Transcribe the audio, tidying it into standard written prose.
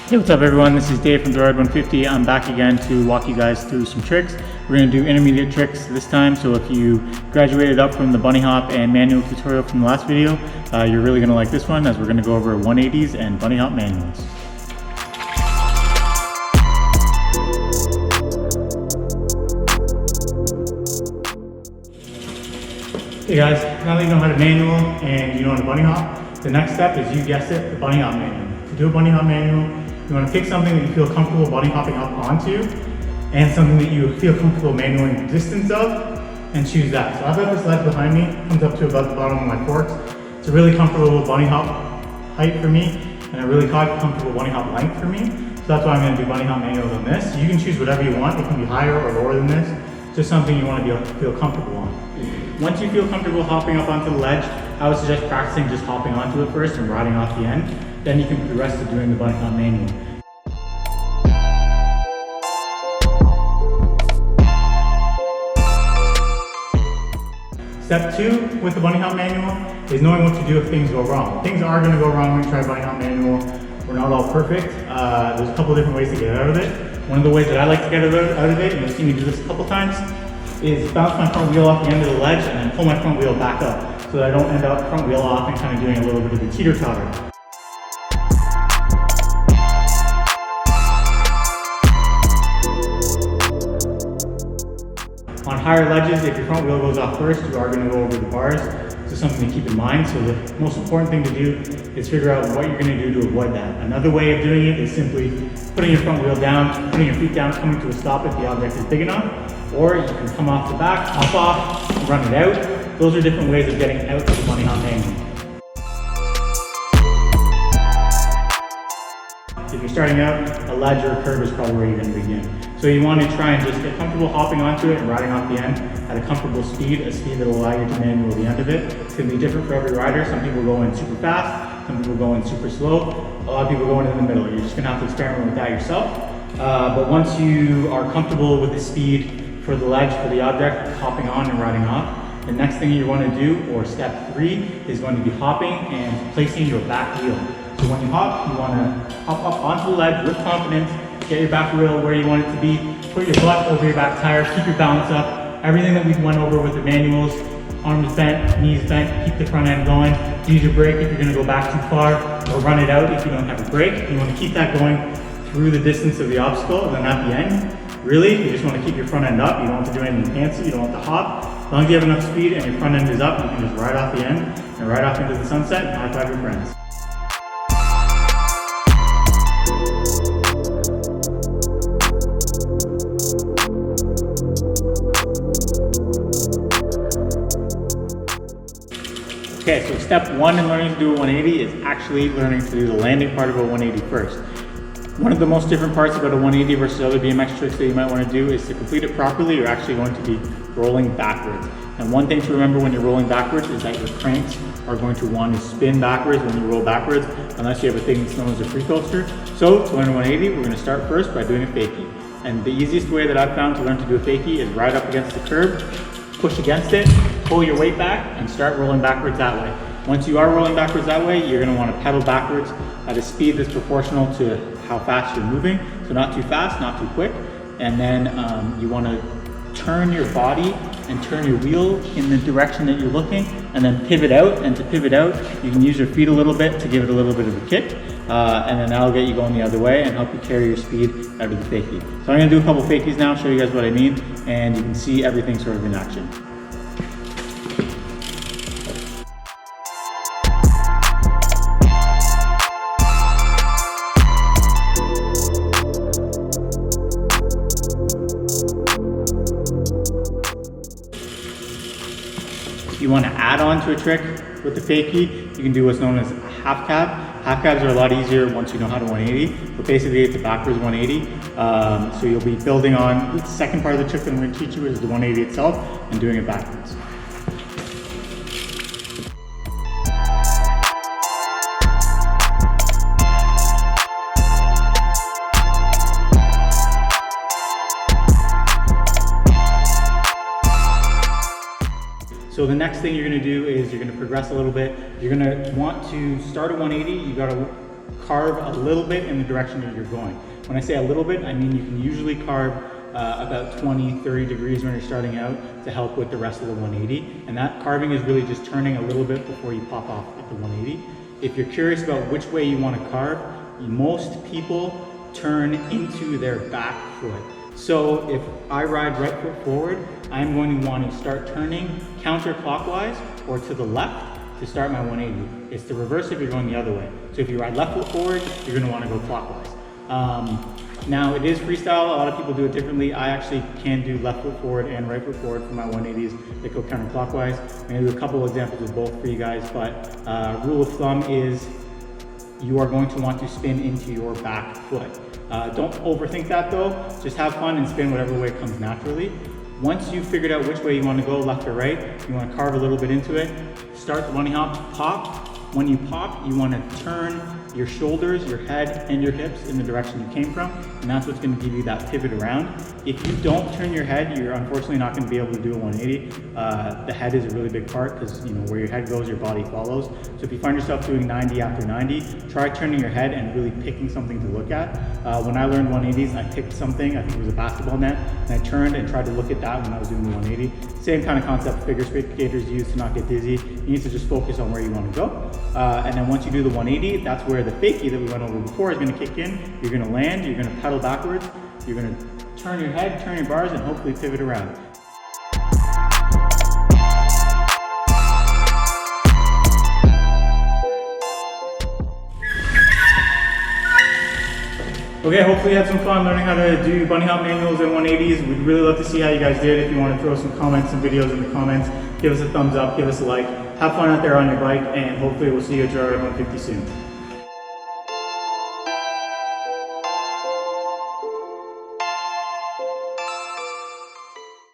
Hey, what's up everyone? This is Dave from Joyride 150. I'm back again to walk you guys through some tricks. We're going to do intermediate tricks this time, so if you graduated up from the bunny hop and manual tutorial from the last video, you're really going to like this one, as we're going to go over 180s and bunny hop manuals. Hey guys, now that you know how to manual and you know how to bunny hop, the next step is, you guessed it, the bunny hop manual. To do a bunny hop manual, you want to pick something that you feel comfortable bunny hopping up onto, and something that you feel comfortable manualing the distance of, and choose that. So I've got this ledge behind me, comes up to about the bottom of my forks. It's a really comfortable bunny hop height for me, and a really comfortable bunny hop length for me. So that's why I'm going to do bunny hop manuals on this. You can choose whatever you want. It can be higher or lower than this. Just something you want to feel comfortable on. Once you feel comfortable hopping up onto the ledge, I would suggest practicing just hopping onto it first and riding off the end. Then you can put the rest of doing the bunny hop manual. Step 2 with the bunny hop manual is knowing what to do if things go wrong. Things are going to go wrong when you try bunny hop manual. We're not all perfect. There's a couple different ways to get out of it. One of the ways that I like to get out of it, and you'll see me do this a couple times, is bounce my front wheel off the end of the ledge and then pull my front wheel back up, so that I don't end up front wheel off and kind of doing a little bit of a teeter-totter. On higher ledges, if your front wheel goes off first, you are going to go over the bars. So something to keep in mind. So the most important thing to do is figure out what you're going to do to avoid that. Another way of doing it is simply putting your front wheel down, putting your feet down, coming to a stop if the object is big enough, or you can come off the back, hop off, run it out. Those are different ways of getting out of the bunny hop manual. If you're starting out, a ledge or a curve is probably where you're going to begin. So you want to try and just get comfortable hopping onto it and riding off the end at a comfortable speed, a speed that will allow you to manual the end of it. It's going to be different for every rider. Some people go in super fast, some people go in super slow, a lot of people go in the middle. You're just going to have to experiment with that yourself. But once you are comfortable with the speed for the ledge, for the object, hopping on and riding off, the next thing you want to do, or step 3, is going to be hopping and placing your back wheel. So when you hop, you want to hop up onto the ledge with confidence, get your back wheel where you want it to be, put your butt over your back tire, keep your balance up. Everything that we went over with the manuals, arms bent, knees bent, keep the front end going. Use your brake if you're going to go back too far, or run it out if you don't have a brake. You want to keep that going through the distance of the obstacle, and then at the end, really, you just want to keep your front end up. You don't want to do anything fancy, you don't want to hop. As long as you have enough speed and your front end is up, you can just ride off the end and ride off into the sunset and high five your friends. Okay, so step 1 in learning to do a 180 is actually learning to do the landing part of a 180 first. One of the most different parts about a 180 versus other BMX tricks that you might want to do is, to complete it properly, you're actually going to be rolling backwards. And one thing to remember when you're rolling backwards is that your cranks are going to want to spin backwards when you roll backwards, unless you have a thing that's known as a free coaster. So to learn a 180, we're going to start first by doing a fakie. And the easiest way that I've found to learn to do a fakie is ride up against the curb, push against it, pull your weight back, and start rolling backwards that way. Once you are rolling backwards that way, you're going to want to pedal backwards at a speed that's proportional to how fast you're moving. So not too fast, not too quick. And then you want to turn your body and turn your wheel in the direction that you're looking, and then pivot out. And to pivot out, you can use your feet a little bit to give it a little bit of a kick. And then that'll get you going the other way and help you carry your speed out of the fakie. So I'm going to do a couple fakies now, show you guys what I mean, and you can see everything sort of in action. If you want to add on to a trick with the fakie, you can do what's known as a half cab. Half cabs are a lot easier once you know how to 180, but basically it's a backwards 180. So you'll be building on the second part of the trick that I'm going to teach you, is the 180 itself, and doing it backwards. So the next thing you're going to do is you're going to progress a little bit. You're going to want to start a 180. You got to carve a little bit in the direction that you're going. When I say a little bit, I mean you can usually carve about 20, 30 degrees when you're starting out to help with the rest of the 180. And that carving is really just turning a little bit before you pop off at the 180. If you're curious about which way you want to carve, most people turn into their back foot. So if I ride right foot forward, I'm going to want to start turning counterclockwise or to the left to start my 180. It's the reverse if you're going the other way. So if you ride left foot forward, you're going to want to go clockwise. Now it is freestyle, a lot of people do it differently. I actually can do left foot forward and right foot forward for my 180s that go counterclockwise. I'm going to do a couple of examples of both for you guys, but rule of thumb is you are going to want to spin into your back foot. Don't overthink that though, just have fun and spin whatever way comes naturally. Once you've figured out which way you want to go, left or right, you want to carve a little bit into it, start the bunny hop, pop. When you pop, you want to turn your shoulders, your head, and your hips in the direction you came from, and that's what's going to give you that pivot around. If you don't turn your head, you're unfortunately not going to be able to do a 180. The head is a really big part because where your head goes, your body follows. So if you find yourself doing 90 after 90, try turning your head and really picking something to look at. When I learned 180s, I picked something, I think it was a basketball net, and I turned and tried to look at that when I was doing the 180. Same kind of concept figure skaters use to not get dizzy. You need to just focus on where you want to go. And then once you do the 180, that's where the fakie that we went over before is going to kick in. You're going to land, you're going to pedal backwards, you're going to turn your head, turn your bars, and hopefully pivot around. Okay, hopefully you had some fun learning how to do bunny hop manuals and 180s. We'd really love to see how you guys did. If you want to throw some comments and videos in the comments, give us a thumbs up, give us a like. Have fun out there on your bike, and hopefully we'll see you at Joyride 150 soon.